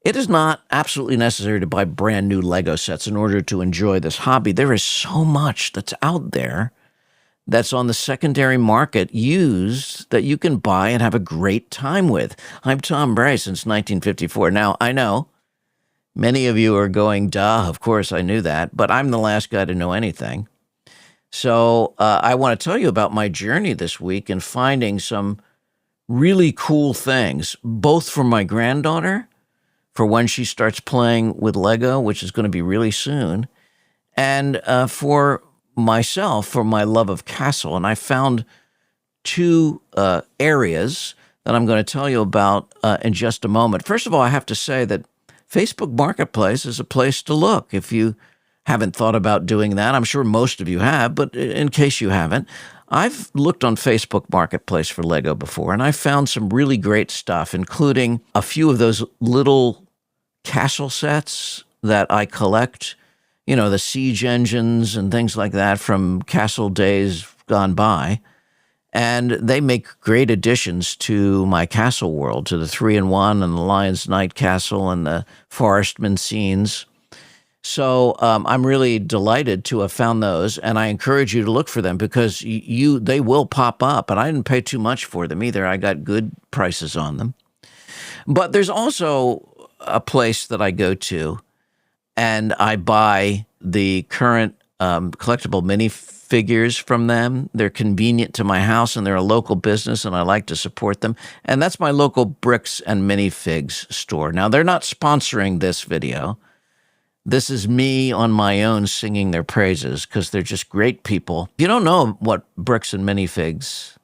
It is not absolutely necessary to buy brand new Lego sets in order to enjoy this hobby. There is so much that's out there that's on the secondary market used that you can buy and have a great time with. I'm Tom Bray since 1954. Now, I know many of you are going, duh, of course I knew that, but I'm the last guy to know anything. So I want to tell you about my journey this week in finding some really cool things, both for my granddaughter, for when she starts playing with Lego, which is going to be really soon, and for myself, for my love of castle. And I found two areas that I'm going to tell you about in just a moment. First of all, I have to say that Facebook Marketplace is a place to look if you haven't thought about doing that. I'm sure most of you have, but in case you haven't, I've looked on Facebook Marketplace for Lego before, and I found some really great stuff, including a few of those little castle sets that I collect, you know, the siege engines and things like that from castle days gone by. And they make great additions to my castle world, to the 3-in-1 and the Lion's Knight Castle and the Forestman scenes. So I'm really delighted to have found those, and I encourage you to look for them because they will pop up, and I didn't pay too much for them either. I got good prices on them. But there's also a place that I go to, and I buy the current collectible minifigures from them. They're convenient to my house, and they're a local business, and I like to support them. And that's my local Bricks and Minifigs store. Now, they're not sponsoring this video. This is me on my own singing their praises because they're just great people. If you don't know what Bricks and Minifigs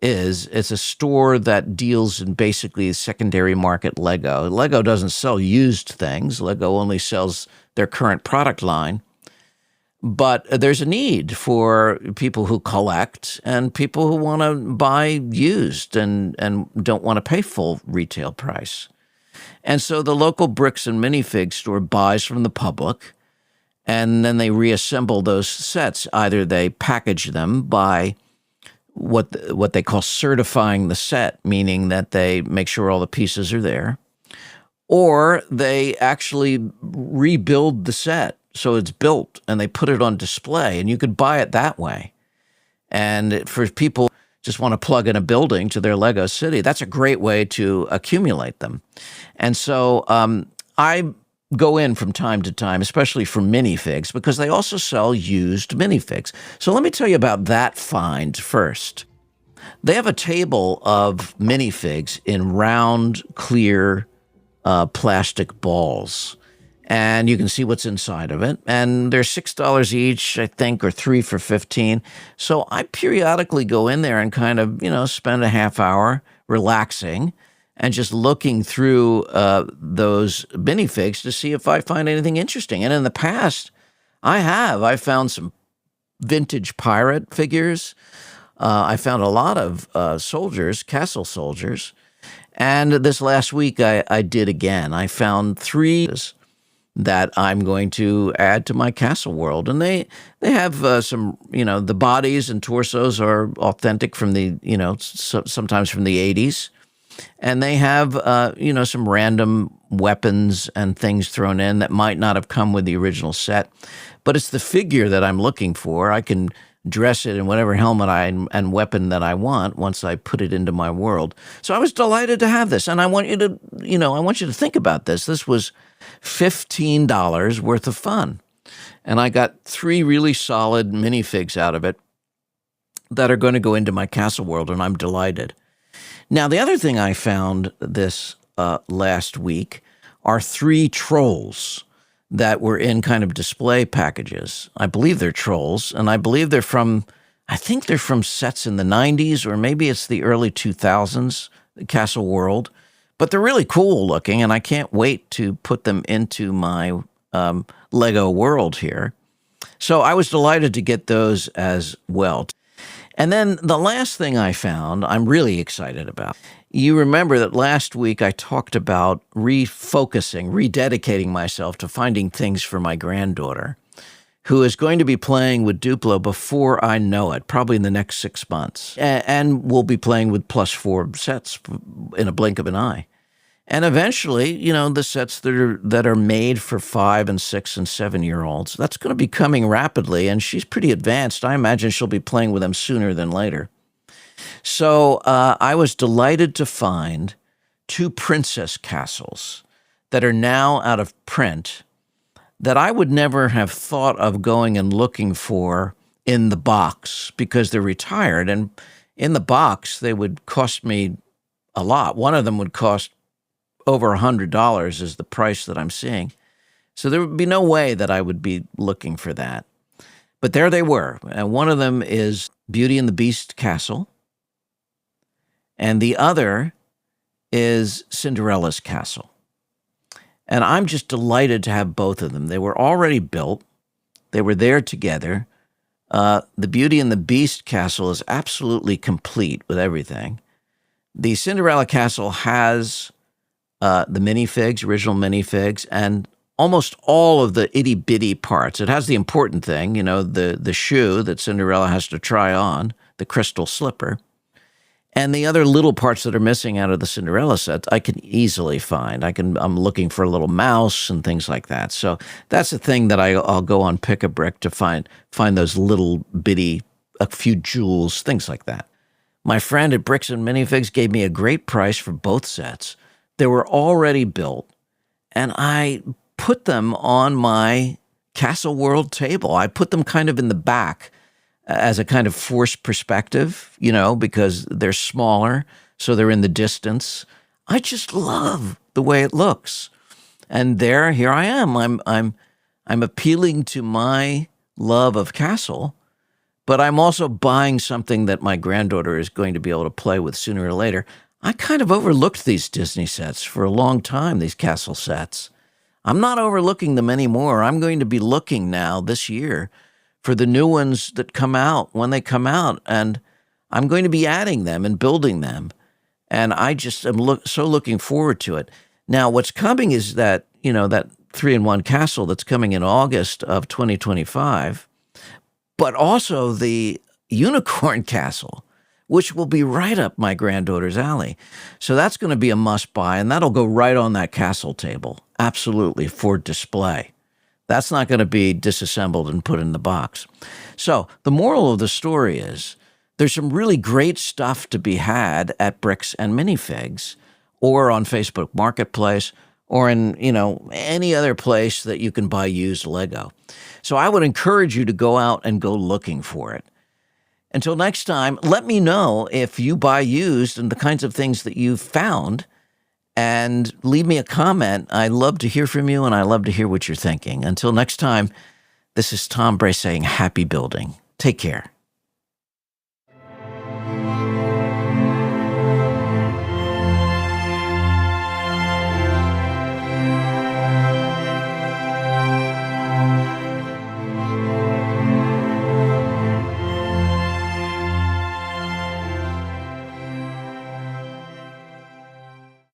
is, it's a store that deals in basically secondary market Lego. Lego doesn't sell used things. Lego only sells their current product line. But there's a need for people who collect and people who want to buy used and don't want to pay full retail price. And so the local Bricks and Minifig store buys from the public, and then they reassemble those sets. Either they package them by what they call certifying the set, meaning that they make sure all the pieces are there, or they actually rebuild the set so it's built and they put it on display, and you could buy it that way. And for people who just want to plug in a building to their Lego city, that's a great way to accumulate them. And so I go in from time to time, especially for minifigs, because they also sell used minifigs. So let me tell you about that find first. They have a table of minifigs in round, clear plastic balls. And you can see what's inside of it. And they're $6 each, I think, or 3 for $15. So I periodically go in there and kind of, spend a half hour relaxing and just looking through those minifigs to see if I find anything interesting. And in the past, I found some vintage pirate figures. I found a lot of soldiers, castle soldiers. And this last week, I did again. I found 3 that I'm going to add to my castle world. And they have some, the bodies and torsos are authentic from the, sometimes from the 80s. And they have, some random weapons and things thrown in that might not have come with the original set. But it's the figure that I'm looking for. I can dress it in whatever helmet and weapon that I want once I put it into my world. So I was delighted to have this. And I want you to think about this. This was $15 worth of fun. And I got 3 really solid minifigs out of it that are going to go into my castle world, and I'm delighted. Now, the other thing I found this last week are 3 trolls that were in kind of display packages. I believe they're trolls, and I believe they're from sets in the 90s, or maybe it's the early 2000s, the Castle World. But they're really cool looking, and I can't wait to put them into my Lego world here. So I was delighted to get those as well. And then the last thing I found, I'm really excited about. You remember that last week I talked about rededicating myself to finding things for my granddaughter, who is going to be playing with Duplo before I know it, probably in the next 6 months. And we'll be playing with +4 sets in a blink of an eye. And eventually, the sets that are made for 5 and 6 and 7 year olds, that's going to be coming rapidly. And she's pretty advanced. I imagine she'll be playing with them sooner than later. So I was delighted to find 2 princess castles that are now out of print that I would never have thought of going and looking for in the box because they're retired. And in the box, they would cost me a lot. One of them would cost over $100 is the price that I'm seeing. So there would be no way that I would be looking for that. But there they were. And one of them is Beauty and the Beast Castle. And the other is Cinderella's Castle. And I'm just delighted to have both of them. They were already built. They were there together. The Beauty and the Beast Castle is absolutely complete with everything. The Cinderella Castle has the minifigs, original minifigs, and almost all of the itty-bitty parts. It has the important thing, the shoe that Cinderella has to try on, the crystal slipper. And the other little parts that are missing out of the Cinderella set, I can easily find. I'm looking for a little mouse and things like that. So that's the thing that I'll go on Pick a Brick to find those little bitty, a few jewels, things like that. My friend at Bricks and Minifigs gave me a great price for both sets. They were already built, and I put them on my Castle World table. I put them kind of in the back as a kind of forced perspective, because they're smaller, so they're in the distance. I just love the way it looks. And here I am. I'm appealing to my love of Castle, but I'm also buying something that my granddaughter is going to be able to play with sooner or later. I kind of overlooked these Disney sets for a long time, these Castle sets. I'm not overlooking them anymore. I'm going to be looking now this year for the new ones that come out when they come out, and I'm going to be adding them and building them. And I just am so looking forward to it. Now, what's coming is that, that 3-in-1 Castle that's coming in August of 2025, but also the Unicorn Castle, which will be right up my granddaughter's alley. So that's going to be a must-buy, and that'll go right on that castle table, absolutely, for display. That's not going to be disassembled and put in the box. So the moral of the story is there's some really great stuff to be had at Bricks and Minifigs or on Facebook Marketplace or in, any other place that you can buy used Lego. So I would encourage you to go out and go looking for it. Until next time, let me know if you buy used and the kinds of things that you've found, and leave me a comment. I love to hear from you, and I love to hear what you're thinking. Until next time, this is Tom Bray saying happy building. Take care.